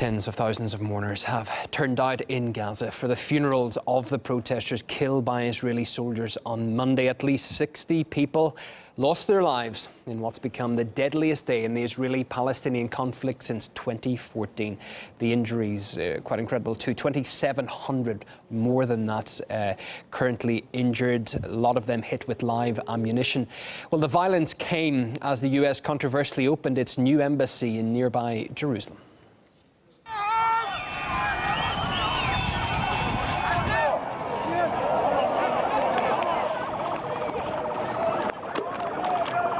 Tens of thousands of mourners have turned out in Gaza for the funerals of the protesters killed by Israeli soldiers on Monday. At least 60 people lost their lives in what's become the deadliest day in the Israeli-Palestinian conflict since 2014. The injuries, quite incredible too, 2,700 more than that currently injured, a lot of them hit with live ammunition. Well, the violence came as the US controversially opened its new embassy in nearby Jerusalem.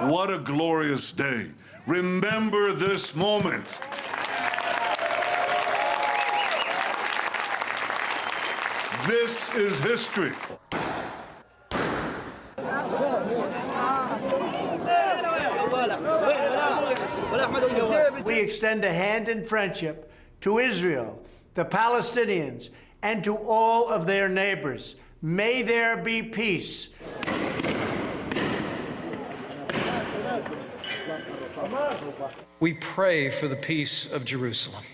What a glorious day. Remember this moment. This is history. We extend a hand in friendship to Israel, the Palestinians, and to all of their neighbors. May there be peace. We pray for the peace of Jerusalem.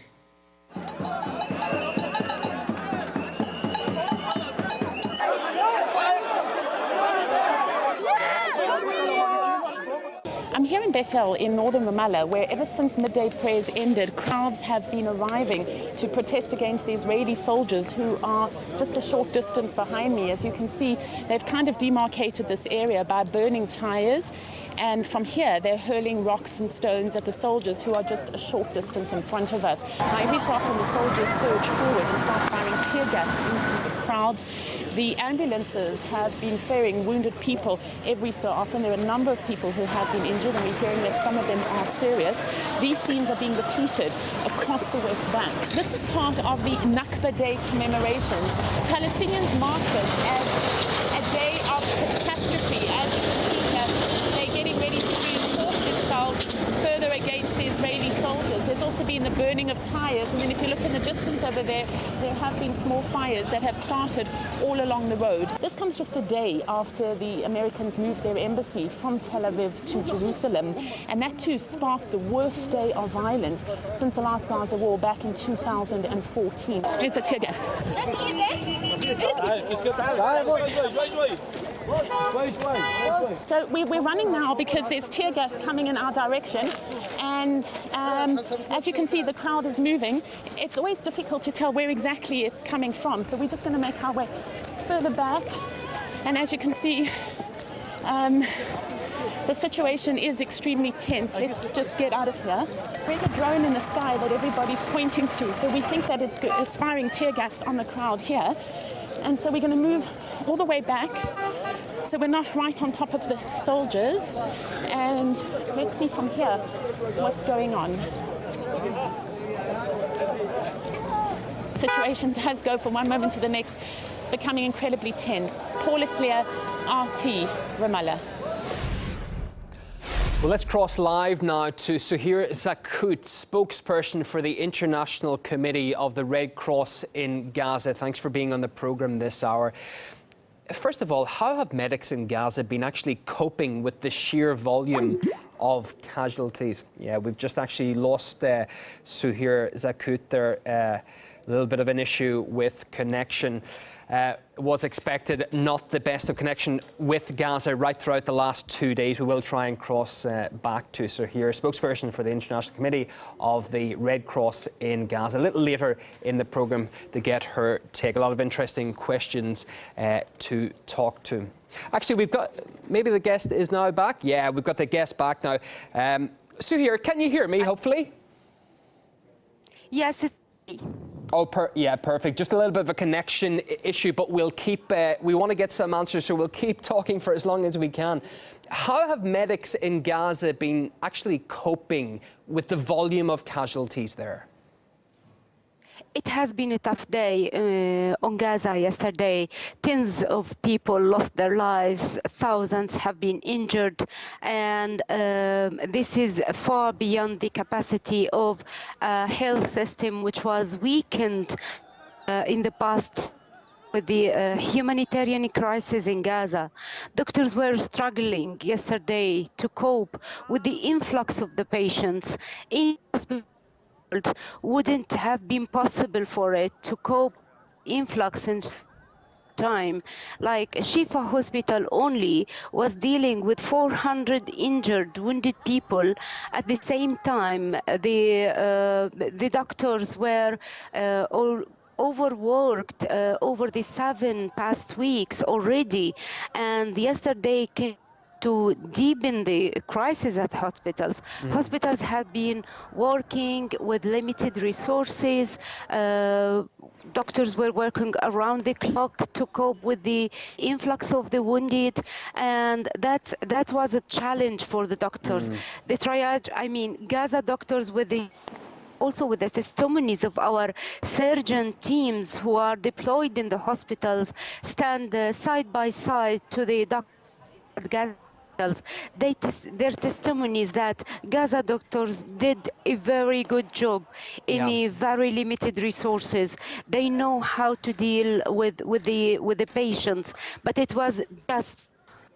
I'm here in Bethel in northern Ramallah, where ever since midday prayers ended, crowds have been arriving to protest against the Israeli soldiers who are just a short distance behind me. As you can see, they've kind of demarcated this area by burning tires. And from here, they're hurling rocks and stones at the soldiers who are just a short distance in front of us. Now, every so often, the soldiers surge forward and start firing tear gas into the crowds. The ambulances have been ferrying wounded people every so often. There are a number of people who have been injured, and we're hearing that some of them are serious. These scenes are being repeated across the West Bank. This is part of the Nakba Day commemorations. Palestinians mark this as a day of catastrophe. As you can see here, they're getting ready to reinforce themselves further against the Israeli soldiers. There's also been the burning of tires, and then if you look in the distance over there, there have been small fires that have started all along the road. This comes just a day after the Americans moved their embassy from Tel Aviv to Jerusalem, and that too sparked the worst day of violence since the last Gaza war back in 2014. It's a tear gas. So we're running now because there's tear gas coming in our direction, and as you can see, the crowd is moving. It's always difficult to tell where exactly it's coming from, so we're just going to make our way further back. And as you can see, the situation is extremely tense. Let's just get out of here. There's a drone in the sky that everybody's pointing to, so we think that it's firing tear gas on the crowd here. And so we're going to move all the way back, so we're not right on top of the soldiers. And let's see from here what's going on. The situation does go from one moment to the next, becoming incredibly tense. Paul Islier, RT, Ramallah. Well, let's cross live now to Suhir Zakut, spokesperson for the International Committee of the Red Cross in Gaza. Thanks for being on the programme this hour. First of all, how have medics in Gaza been actually coping with the sheer volume of casualties? Yeah, we've just actually lost Suhir Zakut there. A little bit of an issue with connection. Was expected not the best of connection with Gaza right throughout the last 2 days. We will try and cross back to Suhir, spokesperson for the International Committee of the Red Cross in Gaza. A little later in the programme to get her take. A lot of interesting questions to talk to. Actually, we've got, maybe the guest is now back. Yeah, we've got the guest back now. Suhir, can you hear me, hopefully? Yes, Oh, yeah, perfect. Just a little bit of a connection issue, but we'll keep, we want to get some answers, so we'll keep talking for as long as we can. How have medics in Gaza been actually coping with the volume of casualties there? It has been a tough day on Gaza yesterday. Tens of people lost their lives, thousands have been injured, and this is far beyond the capacity of a health system which was weakened in the past with the humanitarian crisis in Gaza. Doctors were struggling yesterday to cope with the influx of the patients in hospitals wouldn't have been possible for it to cope influx in time. Like Shifa Hospital only was dealing with 400 injured, wounded people. At the same time, the doctors were all overworked over the 7 past weeks already, and yesterday came to deepen the crisis at hospitals. Hospitals have been working with limited resources. Doctors were working around the clock to cope with the influx of the wounded, and that was a challenge for the doctors. The triage, I mean, Gaza doctors also with the testimonies of our surgeon teams who are deployed in the hospitals, stand side by side to the doctors at Gaza. Their testimonies that Gaza doctors did a very good job in a very limited resources. They know how to deal with the patients, but it was just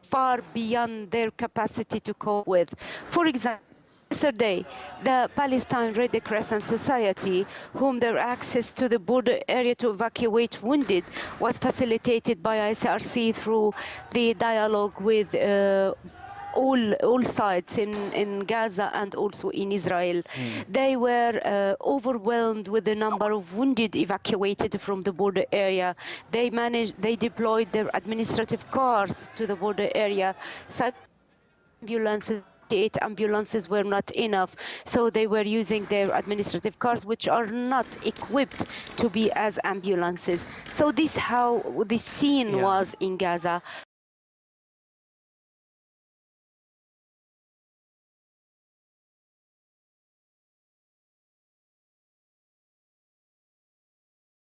far beyond their capacity to cope with. For example, yesterday, the Palestine Red Crescent Society, whom their access to the border area to evacuate wounded was facilitated by ICRC through the dialogue with all sides in Gaza and also in Israel. They were overwhelmed with the number of wounded evacuated from the border area. They deployed their administrative cars to the border area. Such ambulances, 8 ambulances were not enough, so they were using their administrative cars, which are not equipped to be as ambulances. So this how the scene was in Gaza.